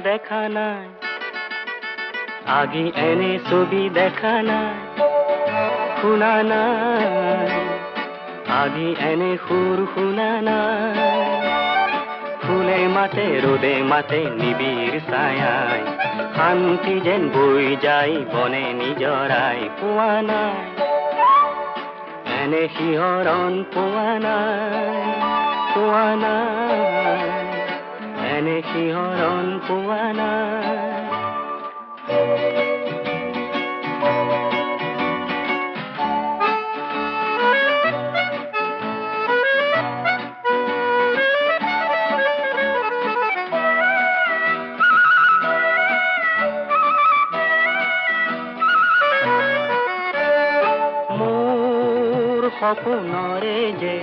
দেখা নাই আগি এনে ছবি দেখা নাই শুনা নাই আগি এনে সুৰ শুনা নাই ফুলে মাতে ৰোদে মাতে নিবিড় ছায়ায় শান্তি যেন বৈ যায় বনে নিজৰাই পোৱা নাই এনে শিহৰণ পোৱা নাই এনে শিহৰণ পোৱা নাই সপোনৰে যে